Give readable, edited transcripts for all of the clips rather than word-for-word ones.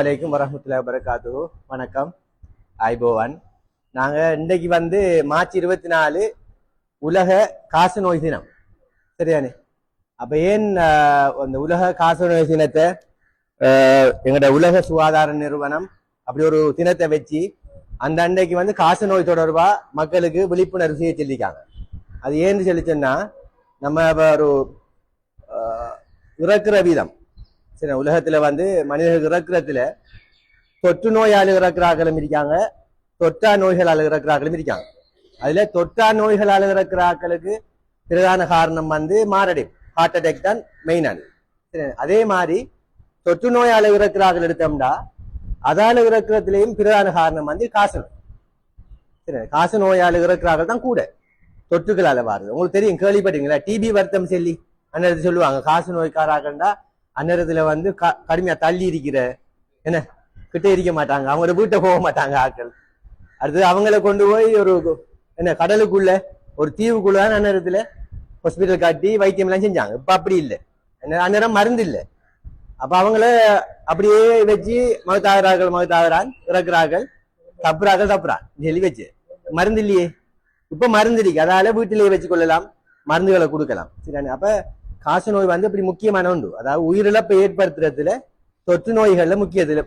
வலைக்கும் வரஹ்மத்துல்லாஹி வபரகாத்துஹு. வணக்கம், ஐபோவன். நாங்க இன்றைக்கு மார்ச் 24 உலக காச நோய் தினம், சரியானே? அப்ப ஏன் அந்த உலக காச நோய் தினத்தை எங்களோட உலக சுகாதார நிறுவனம் அப்படி ஒரு தினத்தை வச்சு அந்த அன்றைக்கு காச நோய் தொடர்பா மக்களுக்கு விழிப்புணர்வு செய்ய சொல்லிக்காங்க. அது ஏன்னு சொல்லிச்சோன்னா, நம்ம ஒரு இறக்குற வீதம், சரி, உலகத்துல மனிதர்கள் இறக்குறதுல தொற்று நோயால் இறக்குறாக்களும் இருக்காங்க, தொற்றா நோய்களால் இறக்குறாக்களும் இருக்காங்க. அதுல தொற்றா நோய்களால் இறக்குறாக்களுக்கு பிரதான காரணம் மாரடைப்பு, ஹார்ட் அட்டாக் தான் மெயினானது. அதே மாதிரி தொற்று நோயால் இறக்குறாக்கள் எடுத்தோம்னா அதால இறக்குறதுலயும் பிரதான காரணம் காச நோய். சரி, காச நோயால் இறக்குறாக்கள் தான் கூட தொற்றுகளால வருது. உங்களுக்கு தெரியும், கேள்விப்பட்டீங்களா? டிபி வருத்தம் சொல்லி அந்நேரத்தில் சொல்லுவாங்க, காச நோய்க்காராக்கண்டா அந்நேரத்துல கடுமையா தள்ளி இருக்கிற என்ன கிட்ட இருக்க மாட்டாங்க, அவங்களோட வீட்டை போக மாட்டாங்க ஆட்கள். அடுத்தது அவங்கள கொண்டு போய் ஒரு என்ன கடலுக்குள்ள ஒரு தீவுக்குள்ளதான் அந்நேரத்துல ஹாஸ்பிட்டல் காட்டி வைத்தியம் எல்லாம் செஞ்சாங்க. இப்ப அப்படி இல்லை, அந்நேரம் மருந்து இல்லை. அப்ப அவங்கள அப்படியே வச்சு மகத்தாகிறான் இறக்குறார்கள், தப்புறான் சொல்லி வச்சு மருந்து இல்லையே. இப்ப மருந்து இருக்கு, அதால வீட்டிலேயே வச்சு கொள்ளலாம், மருந்துகளை கொடுக்கலாம். சரி, அப்ப காச நோய் அப்படி முக்கியமான ஒன்று. அதாவது உயிரிழப்பை ஏற்படுத்துறதுல தொற்று நோய்கள்ல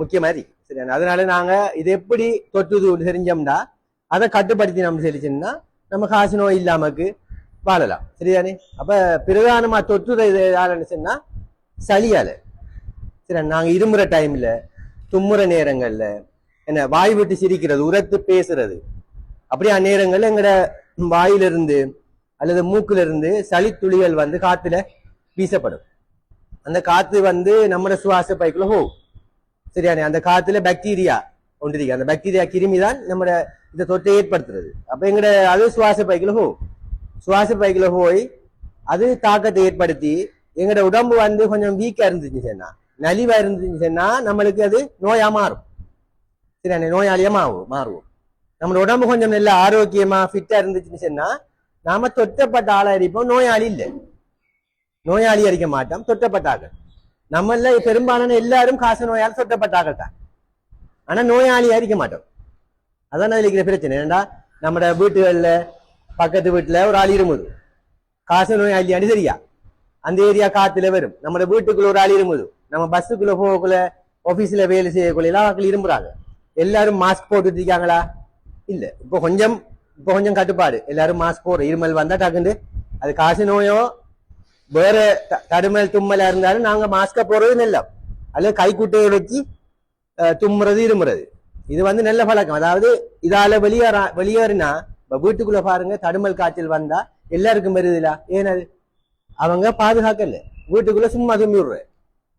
முக்கியமா இருக்கு. சரி, அதனால நாங்க இது எப்படி தொற்று தெரிஞ்சோம்னா அதை கட்டுப்படுத்தினோம் சொல்லிச்சுன்னா நம்ம காச நோய் இல்லாமக்கு வாழலாம். சரிதானே? அப்ப பிரதானமா தொற்று சொன்னா சளியால. சரி, நாங்க இருமுறை டைம்ல, தும்முற நேரங்கள்ல, என்ன வாய் விட்டு சிரிக்கிறது, உரத்து பேசுறது, அப்படியா நேரங்கள்ல எங்கட வாயிலிருந்து அல்லது மூக்குல இருந்து சளி துளிகள் காத்துல வீசப்படும். அந்த காத்து நம்ம சுவாச பைக்குள்ள போகும். சரியானே? அந்த காத்துல பாக்டீரியா ஒன்று இருக்கு, அந்த பாக்டீரியா கிருமி தான் நம்ம இந்த தொற்றை ஏற்படுத்துறது. அப்ப எங்கட அது சுவாச பைக்குள்ள போகும். சுவாச பைக்குள்ள போய் அது தாக்கத்தை ஏற்படுத்தி எங்கட உடம்பு கொஞ்சம் வீக்கா இருந்துச்சுன்னா, நலிவா இருந்துச்சுன்னா நம்மளுக்கு அது நோயா மாறும். சரியானே? நோயாளியா மாறுவோம். நம்ம உடம்பு கொஞ்சம் நல்ல ஆரோக்கியமா ஃபிட்டா இருந்துச்சுன்னு சொன்னா நாம தொட்டப்பட்ட ஆளா இருப்போம், நோயாளி இல்லை. நோயாளி அறிக்க மாட்டோம், தொட்டப்பட்டார்கள். நம்மள பெரும்பாலான எல்லாரும் காச நோயால் தொட்டப்பட்டார்கள் தான், ஆனா நோயாளி அறிக்க மாட்டோம். அதான் அதுல இருக்கிற பிரச்சனை. ஏன்னா நம்ம வீட்டுகள்ல பக்கத்து வீட்டுல ஒரு ஆள் இருமுது, காச நோயாளியாண்டு சரியா அந்த ஏரியா காத்துல வரும். நம்ம வீட்டுக்குள்ள ஒரு ஆள் இருமுது, நம்ம பஸ்ஸுக்குள்ள போகக்குள்ள, ஆபீஸ்ல வேலை செய்யக்குள்ள எல்லாம் ஆட்கள் இருமுறாங்க. எல்லாரும் மாஸ்க் போட்டுட்டு இருக்காங்களா? இல்ல. இப்போ கொஞ்சம் கட்டுப்பாடு, எல்லாரும் மாஸ்க் போடுற. இருமல் வந்தா டக்குண்டு அது காச நோயோ வேற தடுமல் தும்மலா இருந்தாலும் நாங்க மாஸ்க போடுறது நல்ல, அல்லது கைக்குட்டையை வச்சு தும்முறது இருமுறது, இது நல்ல பழக்கம். அதாவது இதால வெளியேறினா வீட்டுக்குள்ள பாருங்க, தடுமல் காய்ச்சல் வந்தா எல்லாருக்கும் வருதுல. ஏனது அவங்க பாதுகாக்கல, வீட்டுக்குள்ள சும்மா தும்மி விடுற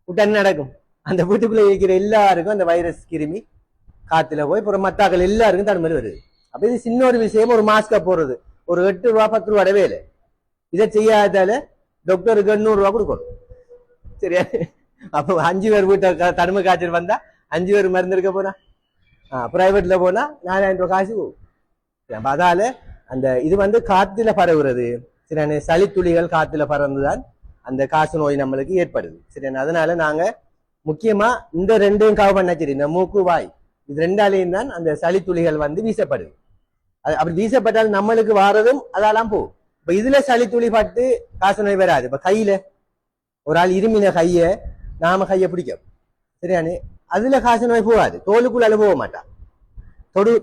விட்டு என்ன நடக்கும்? அந்த வீட்டுக்குள்ள இருக்கிற எல்லாருக்கும் அந்த வைரஸ் கிருமி காத்துல போய் மத்தாக்கள் எல்லாருக்கும் தடுமல் வருது. அப்ப இது சின்ன ஒரு விஷயம். ஒரு மாஸ்க போடுறது ஒரு 8 ரூபா 10 ரூபா வேலை. இதை செய்யாதால டாக்டருக்கு 800 ரூபா கொடுக்கணும். சரியா? அப்ப 5 பேர் வீட்டை தடுமை காய்ச்சல் வந்தா 5 பேர் மருந்து எடுக்க போனா, பிரைவேட்ல போனா 4000 ரூபாய் காசு போகும். அதால அந்த இது காத்துல பரவுறது. சரியான சளி துளிகள் காத்துல பறந்துதான் அந்த காசு நோய் நம்மளுக்கு ஏற்படுது. சரியான? அதனால நாங்க முக்கியமா இந்த ரெண்டையும் கவர் பண்ண, சரி, இந்த மூக்கு வாய் இது ரெண்டாலையும் தான் அந்த சளி துளிகள் வீசப்படுது. அப்படி வீசப்பட்டால் நம்மளுக்கு வாரதும் அதெல்லாம் போகும். இப்ப இதுல சளி துளி பட்டு காச நோய் வராது. இப்ப கையில ஒரு ஆள் இருமின நாம கைய பிடிக்கும், சரியானே? அதுல காச நோய் போகாது, தோலுக்குள்ளால போக மாட்டான்,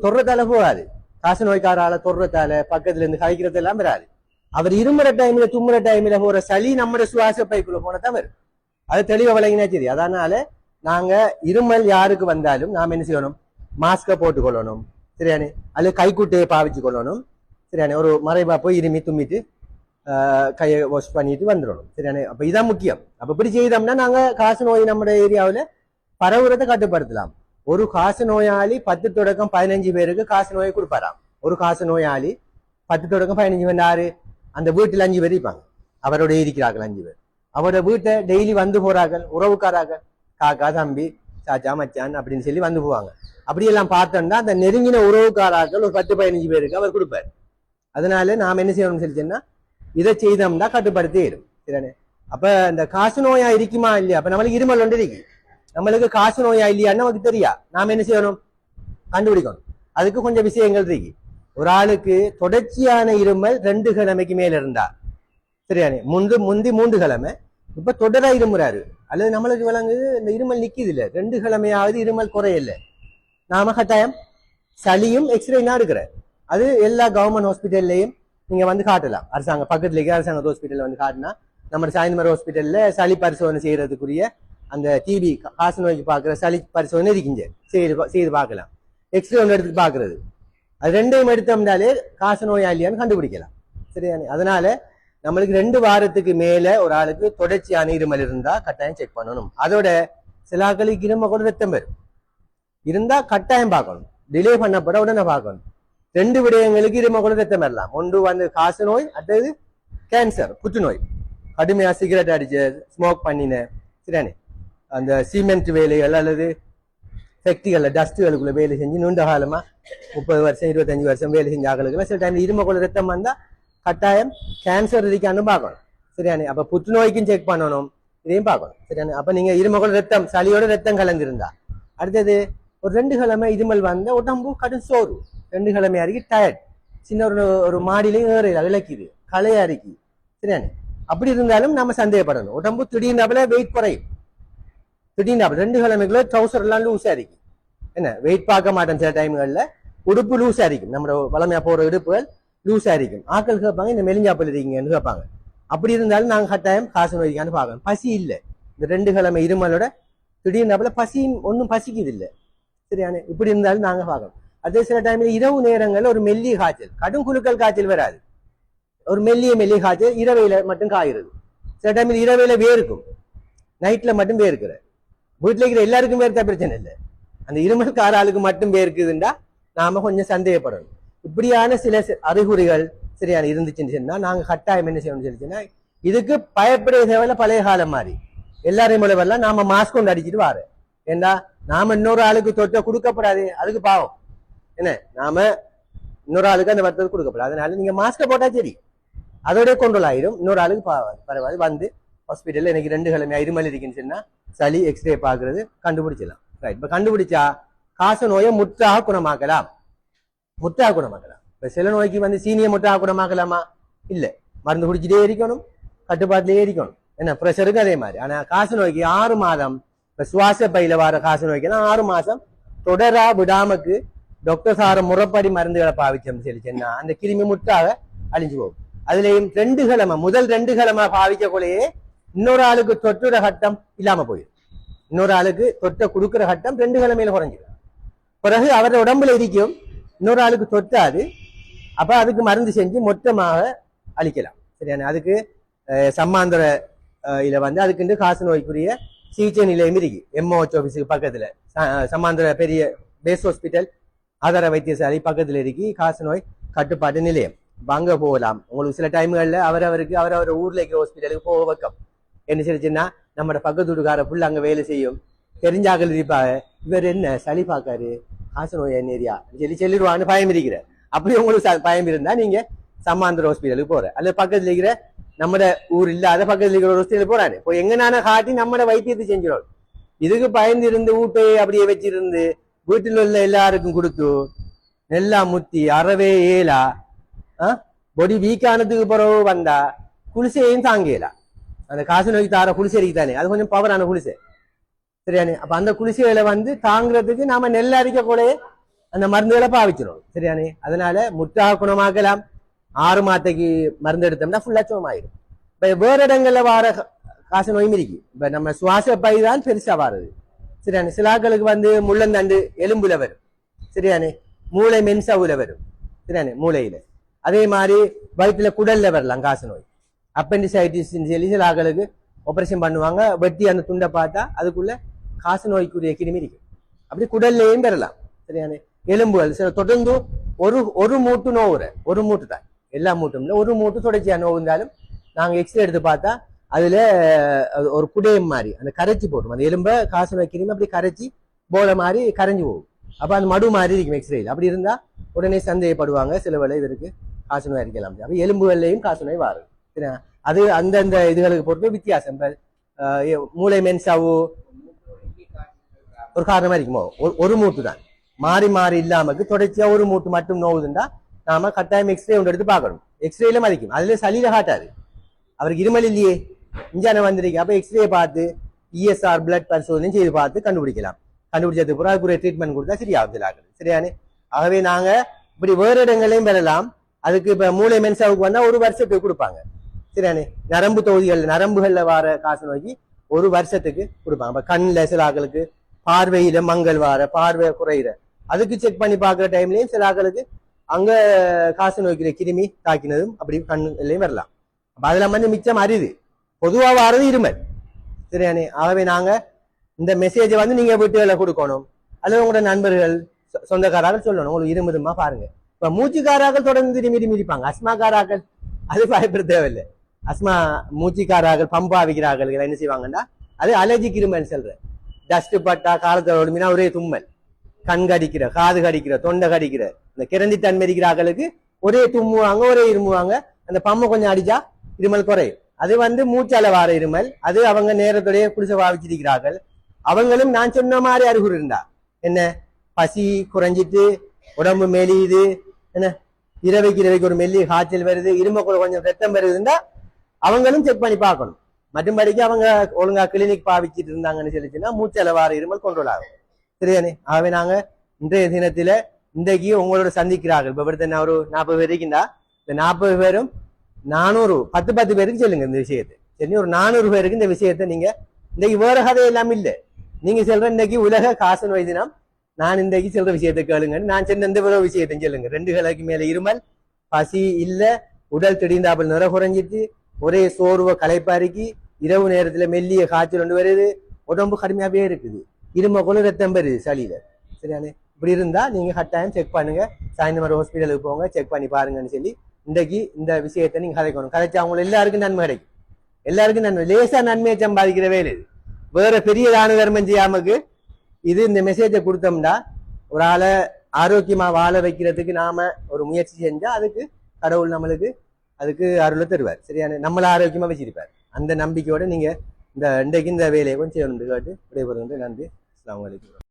தொடுறதால போகாது. காச நோய்க்காரால தொடுறதால பக்கத்துல இருந்து கழிக்கிறது எல்லாம் வராது. அவர் இருமுறை டைம்ல தும்முற டைம்ல போற சளி நம்ம சுவாச பைக்குள்ள போனதான் வரும். அது தெளிவா விளங்கினா சரி. அதனால நாங்க இருமல் யாருக்கு வந்தாலும் நாம என்ன செய்யணும்? மாஸ்க போட்டு கொள்ளணும், சரியானே? அல்லது கைக்குட்டையை பாவிச்சு கொள்ளணும், சரியானே? ஒரு மறைவா போய் இருமி தும்மிட்டு கையை வாஷ் பண்ணிட்டு வந்துடணும், சரியானே? அப்ப இதான் முக்கியம். அப்ப இப்படி செய்தோம்னா நாங்க காச நோய் நம்ம ஏரியாவில பரவுறதை கட்டுப்படுத்தலாம். ஒரு காச நோயாளி 10 தொடக்கம் 15 பேருக்கு காச நோயை கொடுப்பாராம். ஒரு காச நோயாளி 10 தொடக்கம் 15 பேர் யாரு? அந்த வீட்டுல 5 பேர் இருப்பாங்க, அவரோட இருக்கிறார்கள் 5 பேர். அவரோட வீட்டை டெய்லி போறார்கள், உறவுக்காரார்கள், காக்கா தம்பி சாச்சா மச்சான் அப்படின்னு சொல்லி போவாங்க. அப்படியெல்லாம் பார்த்தோம்னா அந்த நெருங்கின உறவுக்காராக்கள் ஒரு 10-15 பேருக்கு அவர் கொடுப்பார். அதனால நாம என்ன செய்யணும்னு சொல்லிச்சோன்னா இதை செய்தோம்னா கட்டுப்படுத்தி. சரிதானே? அப்ப இந்த காசு நோயா இருக்குமா இல்லையா? அப்ப நம்மளுக்கு இருமல் ஒன்று இருக்கு, நம்மளுக்கு காசு நோயா இல்லையான்னு நமக்கு தெரியா, நாம என்ன செய்யணும், கண்டுபிடிக்கணும். அதுக்கு கொஞ்சம் விஷயங்கள் இருக்கு. ஒரு ஆளுக்கு தொடர்ச்சியான இருமல் 2 கிழமைக்கு மேல இருந்தா, சரியானே, முந்தி 3 கிழமை, இப்ப தொடரா இருமுறாரு, அல்லது நம்மளுக்கு விளங்குது இந்த இருமல் நிக்குது இல்ல, 2 கிழமையாவது இருமல் குறையில்லை, நாம கட்டாயம் சளியும் எக்ஸ்ரே எடுக்கிற. அது எல்லா கவர்மெண்ட் ஹாஸ்பிட்டல்லையும் நீங்க வந்து காட்டலாம். பக்கத்துல இருக்க அரசாங்க ஹாஸ்பிட்டல் வந்து காட்டினா, நம்ம சாயந்தரம் ஹாஸ்பிட்டல்ல சளி பரிசோதனை செய்யறதுக்குரிய அந்த டிபி காசு நோய்க்கு பாக்குற சளி பரிசோதனை இருக்குங்க, செய்து பார்க்கலாம். எக்ஸ்ரே ஒன்று எடுத்து பாக்குறது, அது 2யும் எடுத்தோம்னாலே காசு நோயா இல்லையான்னு கண்டுபிடிக்கலாம். சரியானே, அதனால நம்மளுக்கு 2 வாரத்துக்கு மேல ஒரு ஆளுக்கு தொடர்ச்சியான இருமல் இருந்தா கட்டாயம் செக் பண்ணணும். அதோட சில ஆட்களுக்கு இருமல் கூட ரத்தம் பெறும் இருந்தா கட்டாயம் பார்க்கணும், டிலே பண்ணப்பட உடனே பார்க்கணும். 2 விடயங்களுக்கு இருமல் கூட ரத்தம் பெறலாம். ஒன்று வந்து காசு நோய், அடுத்தது கேன்சர், புற்றுநோய். கடுமையா சிகரெட் அடிச்சு ஸ்மோக் பண்ணின, சரியானே, அந்த சிமெண்ட் வேலைகள் அல்லது ஃபேக்டரிகள்ல டஸ்ட்டுகளுக்குள்ள வேலை செஞ்சு நீண்ட காலமா 30 வருஷம் 25 வருஷம் வேலை செஞ்ச ஆக்களுக்கு சில டைம் இருமல் கூட ரத்தம் வந்தா கட்டாயம் கேன்சர் இருக்கான்னு பார்க்கணும். சரியானே, அப்ப புற்றுநோய்க்கும் செக் பண்ணணும், இதையும் பார்க்கணும். சரியானே, அப்ப நீங்க இருமல் கூட ரத்தம், சளியோட ரத்தம் கலந்துருந்தா, அடுத்தது ஒரு 2 கிழமை இருமல் வந்த உடம்பு கடும் சோறு, 2 கிழமை அருகி டயர்ட், சின்ன ஒரு மாடியிலையும் ஏறையில விளக்குது, களையா இருக்கு, சரியானே, அப்படி இருந்தாலும் நம்ம சந்தேகப்படணும். உடம்பு திடீர்னாப்புல வெயிட் குறையும், திடீர்னாப்புல 2 கிழமைக்குள்ள ட்ரௌசர் எல்லாம் லூஸா இருக்கு, என்ன வெயிட் பார்க்க மாட்டேன், சில டைம்கள்ல உடுப்பு லூஸா இருக்கும், நம்ம வளமையா போற உடுப்புகள் லூஸா இருக்கும். ஆக்கள் கேட்பாங்க இந்த மெலிஞ்சாப்பில் இருக்கீங்கன்னு கேட்பாங்க. அப்படி இருந்தாலும் நாங்க கட்டாயம் காசு நோய்க்கான்னு பார்க்கணும். பசி இல்லை, இந்த 2 கிழமை இருமலோட திடீர்னாப்புல பசி ஒன்றும் பசிக்குது இல்லை, சரியான, இப்படி இருந்தாலும் நாங்க பார்க்கணும். அதே சில டைம்ல இரவு நேரங்கள்ல ஒரு மெல்லிய காய்ச்சல், கடும் குழுக்கள் காய்ச்சல் வராது, ஒரு மெல்லிய காய்ச்சல் இரவையில மட்டும் காய்கிறது. சில டைம்ல இரவையில வேர்க்கும், நைட்ல மட்டும் வேர்க்கிற. வீட்டுல இருக்கிற எல்லாருக்கும் வேர்த்தா பிரச்சனை இல்லை, அந்த இருமல்கார ஆளுக்கு மட்டும் வேர்க்குதுண்டா நாம கொஞ்சம் சந்தேகப்படணும். இப்படியான சில அறிகுறிகள் சரியான இருந்துச்சுன்னு சொன்னா நாங்க கட்டாயம் என்ன செய்யணும்னு சொல்லிச்சுன்னா, இதுக்கு பயப்படைய தேவையில்ல, பழைய காலம் மாதிரி எல்லாரையும் போல வரலாம், நாம மாஸ்க் கொண்டு அடிச்சுட்டு வாரு. ஏண்டா நாம இன்னொரு ஆளுக்கு தொற்ற கொடுக்கப்படாது, அதுக்கு பாவம் என்ன, நாம இன்னொரு ஆளுக்கு அந்த வருத்தத்தை கொடுக்கப்படாது. அதனால நீங்க மாஸ்க போட்டா சரி, அதோட கண்ட்ரோல் ஆயிரும். இன்னொரு ஆளுக்கு பரவாயில்ல, வந்து ஹாஸ்பிட்டல்ல எனக்கு 2 கிழமை இருமல் இருக்குன்னு சொன்னா சளி எக்ஸ்ரே பாக்குறது கண்டுபிடிச்சிடலாம். ரைட், இப்ப கண்டுபிடிச்சா காச நோயை முற்றாக குணமாக்கலாம், முற்றாக குணமாக்கலாம். இப்ப சில நோய்க்கு வந்து சீனியை முற்றாக குணமாக்கலாமா? இல்ல, மருந்து குடிச்சிட்டே இருக்கணும், கட்டுப்பாட்டிலேயே இருக்கணும். என்ன பிரஷருக்கு அதே மாதிரி. ஆனா காச நோய்க்கு 6 மாதம், இப்ப சுவாச பையில வர காச நோய்க்குன்னா 6 மாசம் தொடரா விடாமக்கு டாக்டர் சார முறைப்படி மருந்துகளை பாவிச்சோம் சொல்லிச்சுன்னா அந்த கிருமி முற்றாக அழிஞ்சு போகும். அதுலயும் 2 கிழமை, முதல் 2 கிழமை பாவிக்கக்குள்ளேயே இன்னொரு ஆளுக்கு தொற்றுற கட்டம் இல்லாம போயிடும். இன்னொரு ஆளுக்கு தொற்ற கொடுக்குற கட்டம் 2 கிழமையில குறைஞ்சிடும். பிறகு அவரோட உடம்புல இருக்கும், இன்னொரு ஆளுக்கு தொற்றாது. அப்ப அதுக்கு மருந்து செஞ்சு மொத்தமாக அழிக்கலாம். சரியான, அதுக்கு சம்மாந்திர இல வந்து அதுக்கு காசு நோய்க்குரிய சிகிச்சை நிலையம் இருக்கு. எம்ஓஹெச் ஆபீஸுக்கு பக்கத்துல சம்மாந்திர பெரிய பேஸ் ஹாஸ்பிட்டல் ஆதார வைத்தியசாலை பக்கத்துல இருக்கு காசு நோய் கட்டுப்பாட்டு நிலையம். அங்க போகலாம். உங்களுக்கு சில டைம்கள்ல அவரவர் ஊர்ல இருக்கிற ஹாஸ்பிட்டலுக்கு போக வைக்கம். என்ன சொல்லிச்சுன்னா, நம்ம பக்கத்து வீட்டுக்கார புள்ள அங்க வேலை செய்யும், தெரிஞ்சாக்கள் இருப்பாங்க, இவர் என்ன சளி பாக்காரு, காசு நோய் ஏரியா சொல்லிடுவான்னு பயம் இருக்கிற. அப்படி உங்களுக்கு பயம் இருந்தா நீங்க சம்மாந்திர ஹாஸ்பிட்டலுக்கு போற, அல்லது பக்கத்துல இருக்கிற நம்ம ஊர் இல்லாத பக்கத்துல இருக்கிற ஒரு ஹாஸ்பிட்டல் போறாரு, இப்போ எங்கனான காட்டி நம்ம வைத்தியத்தை செஞ்சிடும். இதுக்கு பயந்து இருந்து வீட்டையே அப்படியே வச்சிருந்து வீட்டில் உள்ள எல்லாருக்கும் கொடுத்து நெல்லா முத்தி அறவே ஏலா பொடி வீக்கானதுக்கு பிறகு வந்தா குளிசையும் தாங்கலாம். அந்த காசு நோய்க்கு தார குளிசை இருக்குதானே, அது கொஞ்சம் பவரான குளிசை, சரியானே. அப்ப அந்த குளிசைகளை வந்து தாங்கிறதுக்கு நாம நெல் அரிக்க கூட அந்த மருந்துகளை பாவிச்சிடும். சரியானே, அதனால முற்றாக குணமாக்கலாம். 6 மாதத்துக்கு மருந்து எடுத்தோம்னா ஃபுல்லா சோமாயிடும். இப்ப வேற இடங்கள்ல வார காசு நோயும் இருக்கு. இப்ப நம்ம சுவாச பை தான் பெருசா வாருது. சரியானே, சிலாக்களுக்கு வந்து முள்ளந்தண்டு எலும்புல வரும், சரியானே, மூளை மென்சவுல வரும், சரியானே, மூளையில. அதே மாதிரி வயிற்றுல குடல்ல வரலாம் காசு நோய். அப்பெண்டிசைட்டிஸ் சொல்லி சில ஆக்களுக்கு ஆபரேஷன் பண்ணுவாங்க, வெட்டி அந்த துண்டை பார்த்தா அதுக்குள்ள காசு நோய்க்குரிய கிருமி இருக்கு. அப்படி குடல்லையும் பெறலாம். சரியானே, எலும்புகள் சில தொடர்ந்து ஒரு மூட்டு நோவுற, ஒரு மூட்டு தான், எல்லா மூட்டும் இல்லை, ஒரு மூட்டு தொடர்ச்சியா நோவு இருந்தாலும் நாங்க எக்ஸ்ரே எடுத்து பார்த்தா அதுல ஒரு குடையம் மாதிரி அந்த கரைச்சி போடும், அந்த எலும்ப காசு நோய் கிருமி அப்படி கரைச்சி போல மாதிரி கரைஞ்சி போகும். அப்ப அந்த மடு மாதிரி இருக்கும் எக்ஸ்ரேல. அப்படி இருந்தா உடனே சந்தேகப்படுவாங்க, சில வேலை இதற்கு காசு நோய் இருக்கலாம். அப்ப எலும்புகள்லையும் காசு நோய் வரும். அது அந்தந்த இதுகளுக்கு பொறுத்து வித்தியாசம். மூளை மென்சாவோ ஒரு காரணமா இருக்குமோ? ஒரு மூட்டு தான் மாறி மாறி இல்லாமக்கு தொடர்ச்சியா ஒரு மூட்டு மட்டும் நோவுதுண்டா நாம கட்டாயம் எக்ஸ்ரே ஒன்று எடுத்து பார்க்கணும். எக்ஸ்ரேல மதிக்கும், அதுல சளியில காட்டாது. அவருக்கு இருமல் இல்லையே, இஞ்சான வந்திருக்கு. அப்ப எக்ஸ்ரே பார்த்து இஎஸ்ஆர் பிளட் பரிசோதனை செய்து பார்த்து கண்டுபிடிக்கலாம். கண்டுபிடிச்சதுக்கு பிறகு அதுக்குரிய ட்ரீட்மெண்ட் கொடுத்தா சரியாகுது. சரியானே? ஆகவே நாங்க இப்படி வேறு இடங்களையும் பெறலாம். அதுக்கு இப்ப மூளை மென்சாவுக்கு வந்தா ஒரு வருஷத்துக்கு கொடுப்பாங்க. சரியானே? நரம்பு தொகுதிகள் நரம்புகள்ல வர காசு நோக்கி ஒரு வருஷத்துக்கு கொடுப்பாங்க. இப்ப கண்ணுல சில ஆக்களுக்கு பார்வையில மங்கள் வார, பார்வை குறையிற, அதுக்கு செக் பண்ணி பாக்குற டைம்லயும் சில ஆக்களுக்கு அங்க காசு நோய்க்கிற கிருமி தாக்கினதும் அப்படி கண்ணுலையும் வரலாம். அப்ப அதெல்லாம் வந்து மிச்சம் அரிது. பொதுவா வாரது இருமல். சரியானே? ஆகவே நாங்க இந்த மெசேஜை வந்து நீங்க வீட்டுகளை கொடுக்கணும், அல்லது உங்களோட நண்பர்கள் சொந்தக்காராக்கள் சொல்லணும். உங்களுக்கு இருமுதுமா பாருங்க. இப்ப மூச்சுக்காராக்கள் தொடர்ந்து திரும்பி இருப்பாங்க. அஸ்மாக்காராக்கள் அது பயப்பட தேவையில்லை. அஸ்மா மூச்சுக்காராக்கள் பம்பாவிக்கிறார்கள் என்ன செய்வாங்கன்னா அது அலர்ஜிக் இருமல் சொல்ற. டஸ்ட் பட்டா காலத்தோட ஒடுமினா ஒரே தும்மல், கண் கடிக்கிற, காது கடிக்கிற, தொண்டை கடிக்கிற, இந்த கிரந்தி தன்மெரிக்கிறார்களுக்கு ஒரே தும்முவாங்க, ஒரே இருமுவாங்க. அந்த பம்மை கொஞ்சம் அடிச்சா இருமல் குறையும். அது வந்து மூச்சால வார இருமல். அது அவங்க நேரத்தோடைய குடிசை பாவிச்சிருக்கிறார்கள். அவங்களும் நான் சொன்ன மாதிரி அறிகுறி இருந்தா என்ன, பசி குறைஞ்சிட்டு உடம்பு மெலியுது, என்ன இரவைக்கு ஒரு மெல்லி காய்ச்சல் வருது, இரும்பக்குள்ள கொஞ்சம் ரத்தம் வருதுன்னா அவங்களும் செக் பண்ணி பார்க்கணும். மற்றும்படிக்கு அவங்க ஒழுங்கா கிளினிக் பாவிச்சிட்டு இருந்தாங்கன்னு சொல்லிச்சுன்னா மூச்சால வார இருமல் கண்ட்ரோல் ஆகும். சரிதானே? ஆகவே நாங்க இன்றைய தினத்துல இன்றைக்கு உங்களோட சந்திக்கிறார்கள். இப்ப என்ன ஒரு 40 பேர் இருக்குண்டா, இந்த 40 பேரும் 400 10 பேருக்கு சொல்லுங்க இந்த விஷயத்தை. சரி, ஒரு 400 பேருக்கு இந்த விஷயத்த நீங்க இன்னைக்கு வேற கதை எல்லாம் இல்லை. நீங்க சொல்ற இன்னைக்கு உலக காச நோய் தினம், நான் இன்றைக்கு சொல்ற விஷயத்தை கேளுங்க. நான் சொன்ன இந்த வேற விஷயத்தையும் சொல்லுங்க. 2 கிலோக்கு மேல இருமல், பசி இல்ல, உடல் திடீர்ந்தாப்பல் நிற குறைஞ்சிட்டு, ஒரே சோர்வ களைப்பாரிக்கு, இரவு நேரத்துல மெல்லிய காய்ச்சல் கொண்டு வருது, உடம்பு கடுமையாவே இருக்குது, இருமக்குள்ள ரத்தம் வருது சளியில. சரியானே? இப்படி இருந்தா நீங்க கட்டாயம் செக் பண்ணுங்க. சாயந்தரம் ஹாஸ்பிட்டலுக்கு போங்க, செக் பண்ணி பாருங்கன்னு சொல்லி இன்றைக்கு இந்த விஷயத்தை நீங்க கதைக்கணும். கதைச்சா அவங்க எல்லாருக்கும் நன்மை கிடைக்கும். எல்லாருக்கும் நன்மை, லேசா நன்மையை சம்பாதிக்கிற வேலை இது. வேற பெரிய தான தர்மம் செய்யாமக்கு இது இந்த மெசேஜை கொடுத்தோம்னா ஒரு ஆளை ஆரோக்கியமா வாழ வைக்கிறதுக்கு நாம ஒரு முயற்சி செஞ்சா அதுக்கு கடவுள் நம்மளுக்கு அதுக்கு அருளை தருவார். சரியான? நம்மள ஆரோக்கியமா வச்சிருப்பார். அந்த நம்பிக்கையோட நீங்க இந்த இன்றைக்கு இந்த வேலையை கொஞ்சம் செய்யணும் கேட்டு விடைபெறுகின்ற. நன்றி. அஸ்ஸலாமு அலைக்கும்.